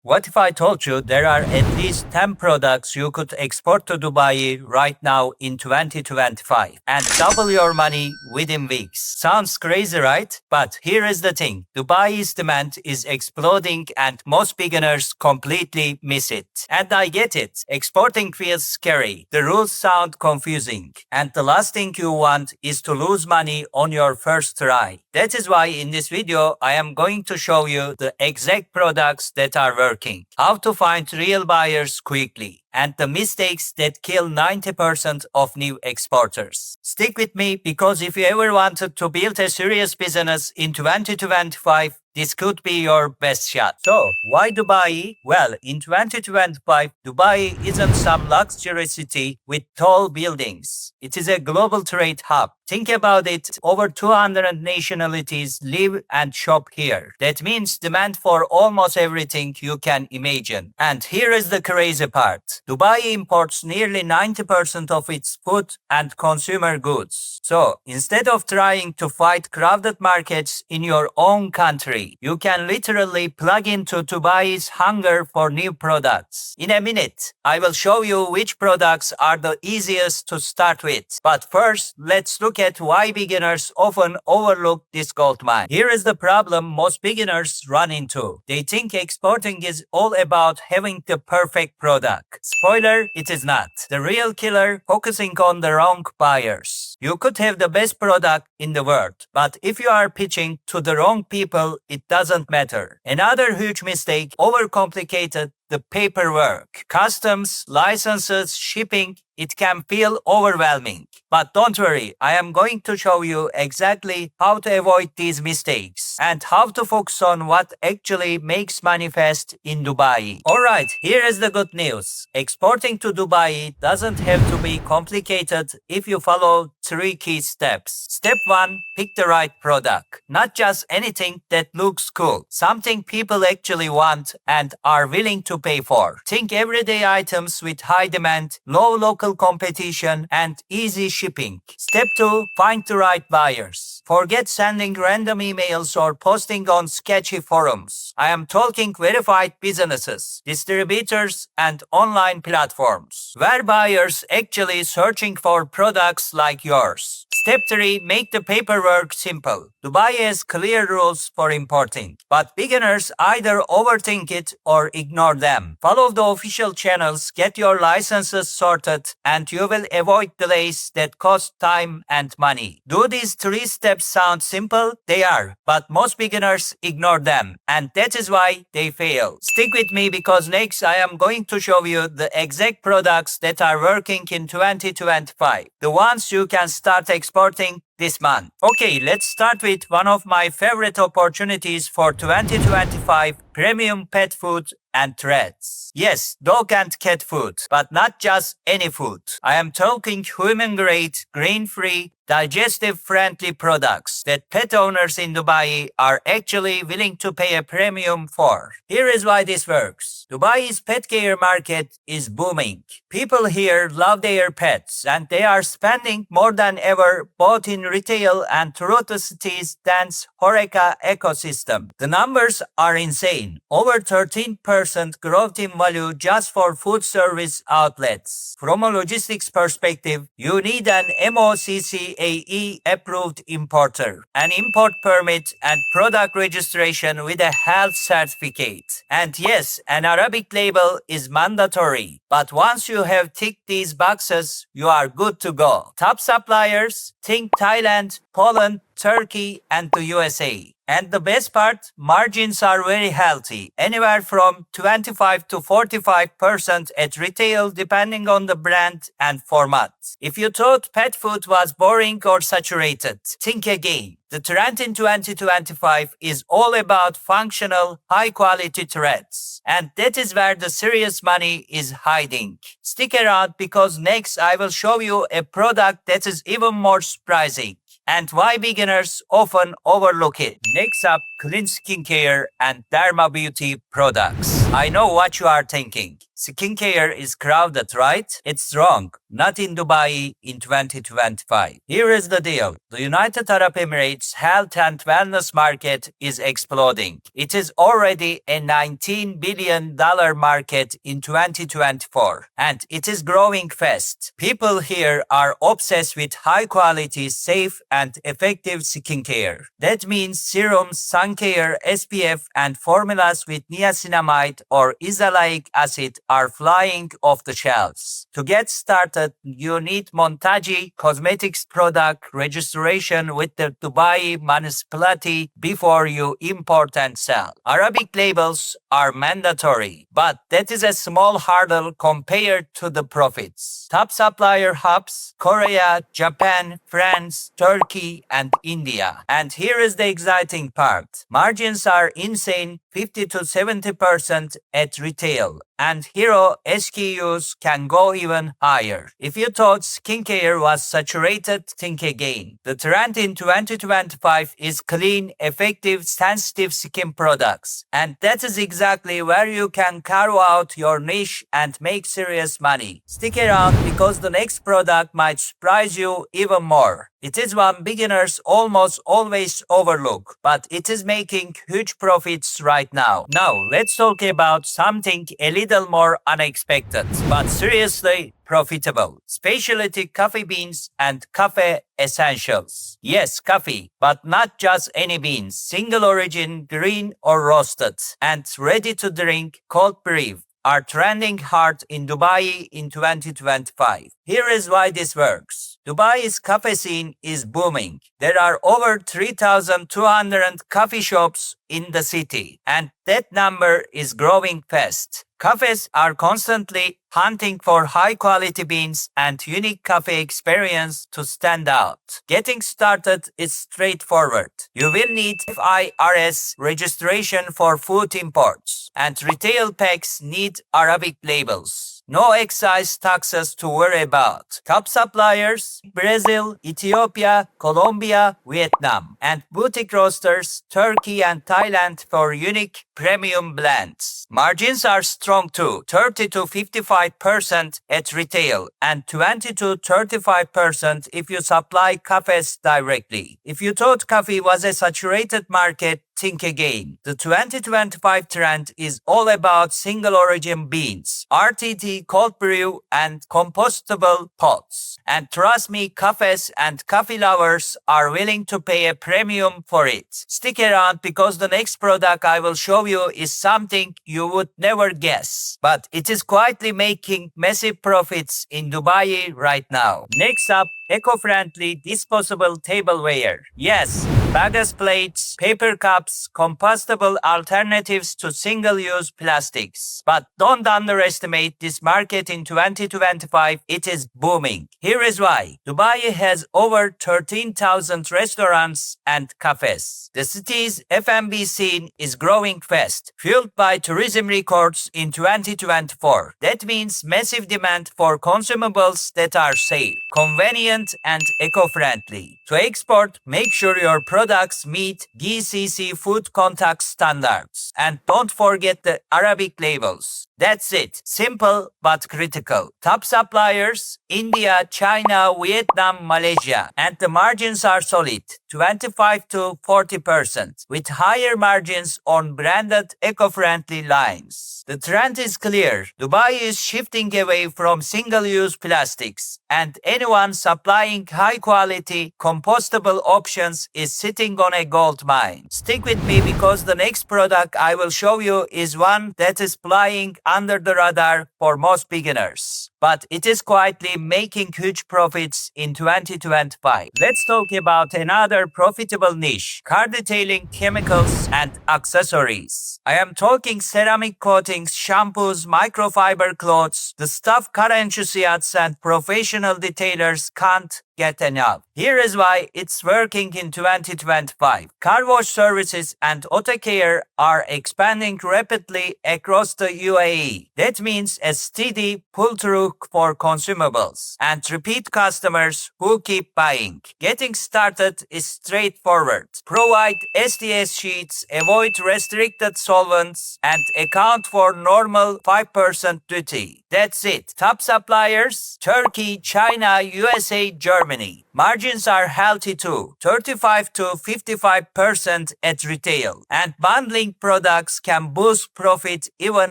What if I told you there are at least 10 products you could export to Dubai right now in 2025 and double your money within weeks? Sounds crazy, right? But here is the thing. Dubai's demand is exploding and most beginners completely miss it. And I get it. Exporting feels scary. The rules sound confusing. And the last thing you want is to lose money on your first try. That is why in this video, I am going to show you the exact products that are working, how to find real buyers quickly, and the mistakes that kill 90% of new exporters. Stick with me because if you ever wanted to build a serious business in 2025, this could be your best shot. So, why Dubai? Well, in 2025, Dubai isn't some luxury city with tall buildings. It is a global trade hub. Think about it, over 200 nationalities live and shop here. That means demand for almost everything you can imagine. And here is the crazy part. Dubai imports nearly 90% of its food and consumer goods. So, instead of trying to fight crowded markets in your own country, you can literally plug into Dubai's hunger for new products. In a minute, I will show you which products are the easiest to start with. But first, let's look at why beginners often overlook this gold mine. Here is the problem most beginners run into. They think exporting is all about having the perfect product. Spoiler, it is not. The real killer, focusing on the wrong buyers. You could have the best product in the world, but if you are pitching to the wrong people, it doesn't matter. Another huge mistake, overcomplicated the paperwork. Customs, licenses, shipping, it can feel overwhelming. But don't worry, I am going to show you exactly how to avoid these mistakes and how to focus on what actually makes money fast in Dubai. Alright, here is the good news. Exporting to Dubai doesn't have to be complicated if you follow 3 key steps. Step 1, pick the right product. Not just anything that looks cool. Something people actually want and are willing to pay for. Think everyday items with high demand, low local competition, and easy shipping. Step 2, find the right buyers. Forget sending random emails or posting on sketchy forums. I am talking verified businesses, distributors, and online platforms, where buyers actually searching for products like yours. Step 3, make the paperwork simple. Dubai has clear rules for importing, but beginners either overthink it or ignore them. Follow the official channels, get your licenses sorted, and you will avoid delays that cost time and money. Do these 3 steps sound simple? They are, but most beginners ignore them, and that is why they fail. Stick with me because next I am going to show you the exact products that are working in 2025. The ones you can start exporting this month. Okay, let's start with one of my favorite opportunities for 2025, premium pet food and threads. Yes, dog and cat food, but not just any food. I am talking human-grade, grain-free, digestive-friendly products that pet owners in Dubai are actually willing to pay a premium for. Here is why this works. Dubai's pet care market is booming. People here love their pets and they are spending more than ever both in retail and through the city's dense HoReCa ecosystem. The numbers are insane. Over 13% growth in value just for food service outlets. From a logistics perspective, you need an MOCCAE approved importer, an import permit and product registration with a health certificate. And yes, an Arabic label is mandatory. But once you have ticked these boxes, you are good to go. Top suppliers, think Thailand, Poland, Turkey, and the USA. And the best part, margins are very healthy, anywhere from 25 to 45% at retail depending on the brand and format. If you thought pet food was boring or saturated, think again. The trend in 2025 is all about functional, high-quality threads. And that is where the serious money is hiding. Stick around because next I will show you a product that is even more surprising and why beginners often overlook it. Next up clean skincare and derma beauty products. I know what you are thinking. Skincare is crowded, right? It's wrong. Not in Dubai in 2025. Here is the deal. The United Arab Emirates health and wellness market is exploding. It is already a $19 billion market in 2024, and it is growing fast. People here are obsessed with high quality, safe, and effective skincare. That means serums, sun care, SPF, and formulas with niacinamide or isalaic acid are flying off the shelves. To get started, you need Montaji Cosmetics product registration with the Dubai municipality before you import and sell. Arabic labels are mandatory, but that is a small hurdle compared to the profits. Top supplier hubs: Korea, Japan, France, Turkey, and India. And here is the exciting part. Margins are insane, 50 to 70% at retail, and hero SKUs can go even higher. If you thought skincare was saturated, think again. The trend in 2025 is clean, effective, sensitive skin products, and that is exactly where you can carve out your niche and make serious money. Stick around because the next product might surprise you even more. It is one beginners almost always overlook, but it is making huge profits right now. Now, let's talk about something a little more unexpected, but seriously profitable. Specialty coffee beans and coffee essentials. Yes, coffee, but not just any beans. Single origin, green or roasted, and ready to drink, cold brew are trending hard in Dubai in 2025. Here is why this works. Dubai's coffee scene is booming. There are over 3,200 coffee shops in the city, and that number is growing fast. Cafés are constantly hunting for high-quality beans and unique coffee experience to stand out. Getting started is straightforward. You will need FIRS registration for food imports, and retail packs need Arabic labels. No excise taxes to worry about. Top suppliers: Brazil, Ethiopia, Colombia, Vietnam, and boutique roasters: Turkey and Thailand for unique premium blends. Margins are strong too, 30 to 55% at retail and 20 to 35% if you supply cafes directly. If you thought coffee was a saturated market, think again. The 2025 trend is all about single origin beans, RTD cold brew, and compostable pots. And trust me, cafes and coffee lovers are willing to pay a premium for it. Stick around because the next product I will show you is something you would never guess, but it is quietly making massive profits in Dubai right now. Next up, eco-friendly disposable tableware. Yes, bagged plates, paper cups, compostable alternatives to single-use plastics. But don't underestimate this market in 2025. It is booming. Here is why. Dubai has over 13,000 restaurants and cafes. The city's F&B scene is growing fast, fueled by tourism records in 2024. That means massive demand for consumables that are safe, convenient, and eco-friendly. To export, make sure your products meet GCC food contact standards. And don't forget the Arabic labels. That's it. Simple but critical. Top suppliers: India, China, Vietnam, Malaysia. And the margins are solid, 25 to 40%, with higher margins on branded eco-friendly lines. The trend is clear. Dubai is shifting away from single-use plastics, and anyone supplying high-quality, compostable options is sitting on a gold mine. Stick with me because the next product I will show you is one that is flying under the radar for most beginners, but it is quietly making huge profits in 2025. Let's talk about another profitable niche: car detailing, chemicals, and accessories. I am talking ceramic coatings, shampoos, microfiber cloths, the stuff car enthusiasts and professional detailers can't get enough. Here is why it's working in 2025. Car wash services and OZTURKER are expanding rapidly across the UAE. That means a steady pull-through for consumables and repeat customers who keep buying. Getting started is straightforward. Provide SDS sheets, avoid restricted solvents, and account for normal 5% duty. That's it. Top suppliers: Turkey, China, USA, Germany. Margins are healthy too, 35 to 55% at retail. And bundling products can boost profit even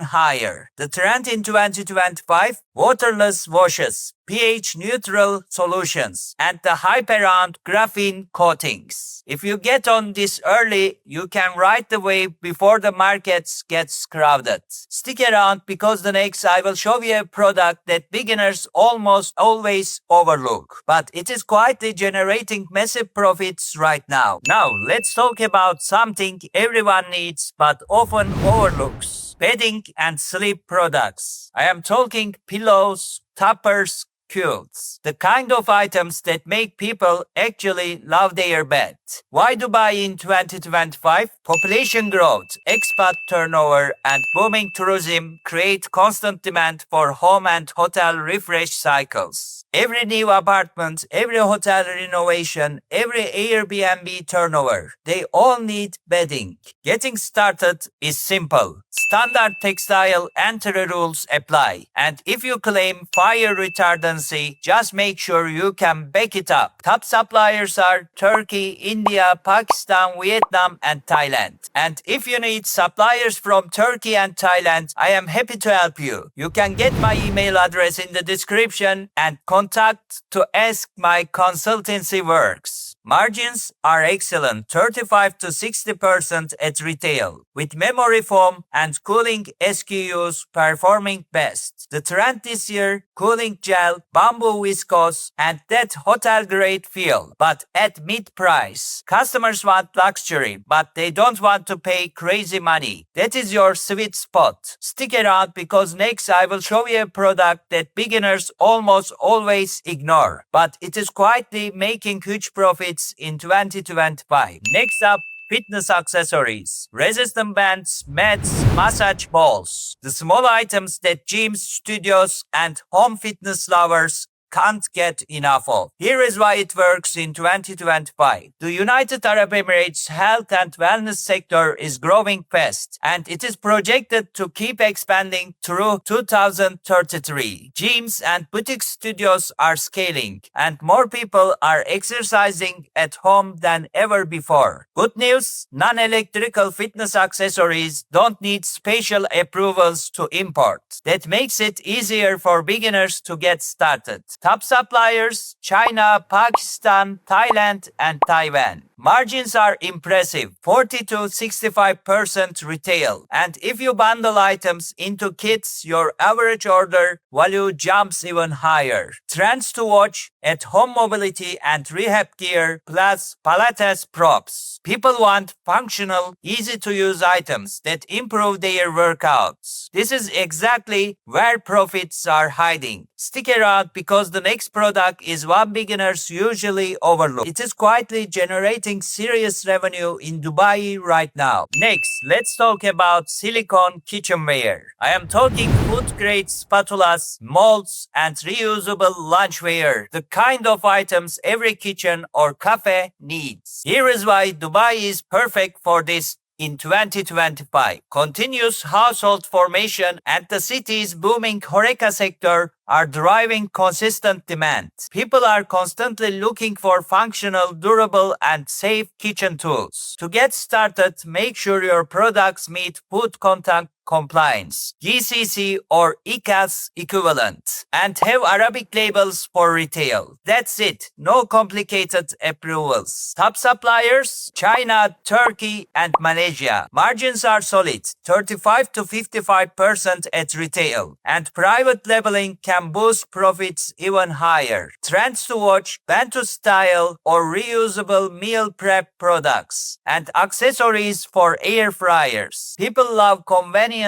higher. The trend in 2025: waterless washes, pH-neutral solutions, and the hype around graphene coatings. If you get on this early, you can ride the wave before the markets gets crowded. Stick around because the next I will show you a product that beginners almost always overlook, but it is quietly generating massive profits right now. Now, let's talk about something everyone needs but often overlooks: bedding and sleep products. I am talking pillows, toppers, quilts, the kind of items that make people actually love their bed. Why Dubai in 2025? Population growth, expat turnover, and booming tourism create constant demand for home and hotel refresh cycles. Every new apartment, every hotel renovation, every Airbnb turnover, they all need bedding. Getting started is simple. Standard textile entry rules apply. And if you claim fire retardancy, just make sure you can back it up. Top suppliers are Turkey, India, Pakistan, Vietnam, and Thailand. And if you need suppliers from Turkey and Thailand, I am happy to help you. You can get my email address in the description and contact to ask my consultancy works. Margins are excellent, 35 to 60% at retail, with memory foam and cooling SKUs performing best. The trend this year: cooling gel, bamboo viscose, and that hotel-grade feel, but at mid-price. Customers want luxury, but they don't want to pay crazy money. That is your sweet spot. Stick around because next I will show you a product that beginners almost always ignore, but it is quietly making huge profits in 2025. Next up, fitness accessories, resistant bands, mats, massage balls, the small items that gyms, studios, and home fitness lovers can't get enough of. Here is why it works in 2025. The United Arab Emirates health and wellness sector is growing fast, and it is projected to keep expanding through 2033. Gyms and boutique studios are scaling, and more people are exercising at home than ever before. Good news: non-electrical fitness accessories don't need special approvals to import. That makes it easier for beginners to get started. Top suppliers: China, Pakistan, Thailand, and Taiwan. Margins are impressive, 40 to 65% retail. And if you bundle items into kits, your average order value jumps even higher. Trends to watch: at home mobility and rehab gear, plus Pilates props. People want functional, easy to use items that improve their workouts. This is exactly where profits are hiding. Stick around because the next product is one beginners usually overlook. It is quietly generating serious revenue in Dubai right now. Next, let's talk about silicone kitchenware. I am talking food-grade spatulas, molds, and reusable lunchware, the kind of items every kitchen or cafe needs. Here is why Dubai is perfect for this in 2025. Continuous household formation and the city's booming HoReCa sector are driving consistent demand. People are constantly looking for functional, durable, and safe kitchen tools. To get started, make sure your products meet food contact compliance, GCC or ICAS equivalent, and have Arabic labels for retail. That's it. No complicated approvals. Top suppliers: China, Turkey, and Malaysia. Margins are solid, 35 to 55% at retail, and private labeling can boost profits even higher. Trends to watch: bento style or reusable meal prep products, and accessories for air fryers. People love convenience,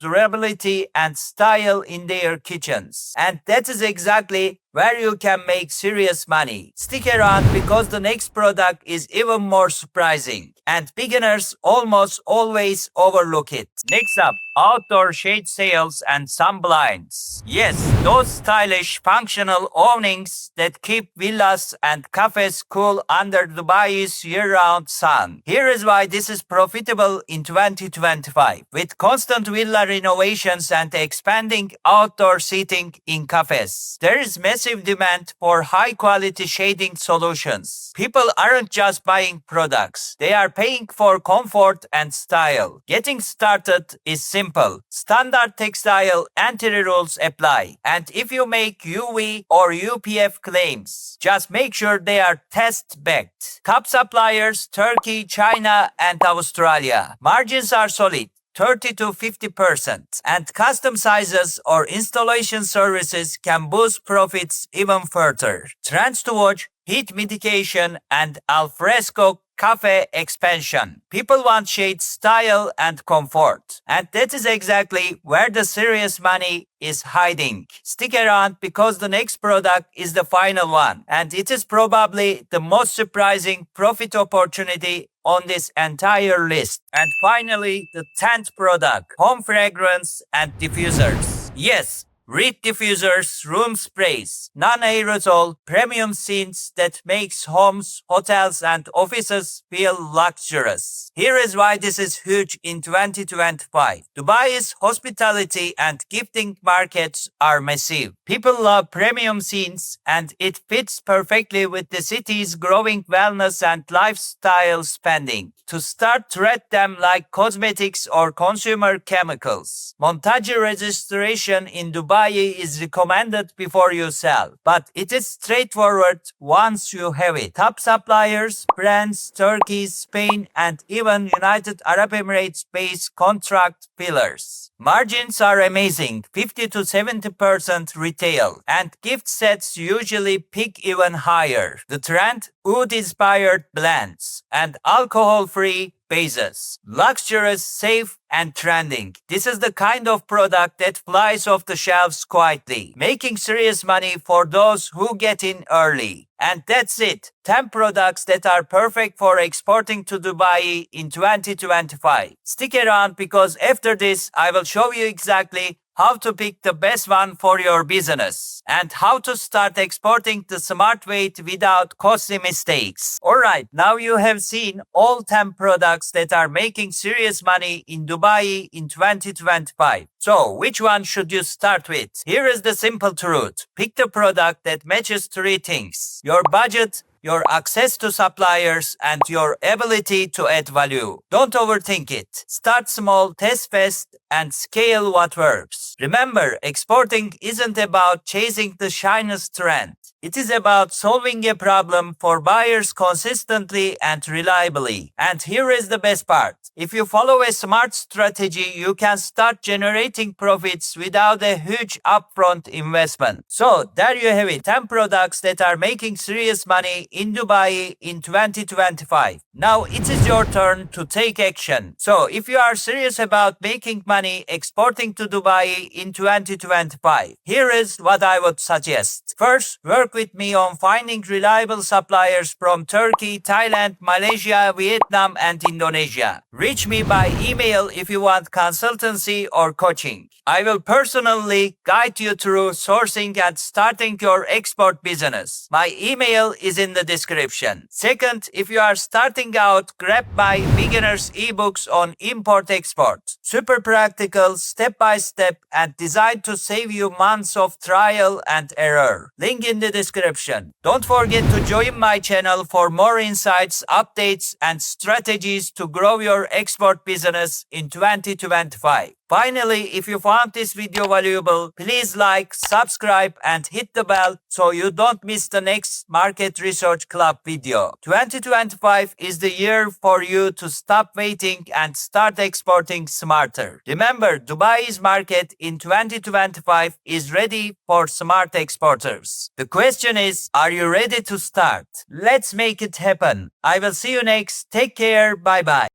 durability, and style in their kitchens. And that is exactly where you can make serious money. Stick around because the next product is even more surprising, and beginners almost always overlook it. Next up, outdoor shade sails and sun blinds. Yes, those stylish functional awnings that keep villas and cafes cool under Dubai's year-round sun. Here is why this is profitable in 2025. With constant villa renovations and expanding outdoor seating in cafes, there is massive demand for high-quality shading solutions. People aren't just buying products, they are paying for comfort and style. Getting started is simple. Standard textile anti-rules apply. And if you make UV or UPF claims, just make sure they are test-backed. Top suppliers, Turkey, China, and Australia. Margins are solid. 30 to 50%, and custom sizes or installation services can boost profits even further. Trends to watch: heat mitigation and alfresco cafe expansion. People want shade, style, and comfort. And that is exactly where the serious money is hiding. Stick around because the next product is the final one, and it is probably the most surprising profit opportunity on this entire list. And finally, the 10th product, home fragrance and diffusers. Yes, reed diffusers, room sprays, non-aerosol, premium scents that makes homes, hotels, and offices feel luxurious. Here is why this is huge in 2025. Dubai's hospitality and gifting markets are massive. People love premium scents, and it fits perfectly with the city's growing wellness and lifestyle spending. To start, treat them like cosmetics or consumer chemicals. Montage registration in Dubai is recommended before you sell, but it is straightforward once you have it. Top suppliers, brands, Turkey, Spain, and even United Arab Emirates-based contract fillers. Margins are amazing, 50 to 70% retail, and gift sets usually peak even higher. The trend? Oud-inspired blends and alcohol-free bases. Luxurious, safe, and trending. This is the kind of product that flies off the shelves quietly, making serious money for those who get in early. And that's it. 10 products that are perfect for exporting to Dubai in 2025. Stick around because after this, I will show you exactly how to pick the best one for your business, and how to start exporting the smart way without costly mistakes. Alright, now you have seen all 10 products that are making serious money in Dubai in 2025. So, which one should you start with? Here is the simple truth. Pick the product that matches 3 things: your budget, your access to suppliers, and your ability to add value. Don't overthink it. Start small, test fast, and scale what works. Remember, exporting isn't about chasing the shiniest trend. It is about solving a problem for buyers consistently and reliably. And here is the best part. If you follow a smart strategy, you can start generating profits without a huge upfront investment. So, there you have it. 10 products that are making serious money in Dubai in 2025. Now, it is your turn to take action. So, if you are serious about making money exporting to Dubai in 2025, here is what I would suggest. First, work with me on finding reliable suppliers from Turkey, Thailand, Malaysia, Vietnam, and Indonesia. Reach me by email if you want consultancy or coaching. I will personally guide you through sourcing and starting your export business. My email is in the description. Second, if you are starting out, grab my beginner's ebooks on import-export. Super practical, step-by-step, and designed to save you months of trial and error. Link in the description. Don't forget to join my channel for more insights, updates, and strategies to grow your export business in 2025. Finally, if you found this video valuable, please like, subscribe, and hit the bell so you don't miss the next Market Research Club video. 2025 is the year for you to stop waiting and start exporting smarter. Remember, Dubai's market in 2025 is ready for smart exporters. The question is, are you ready to start? Let's make it happen. I will see you next. Take care. Bye-bye.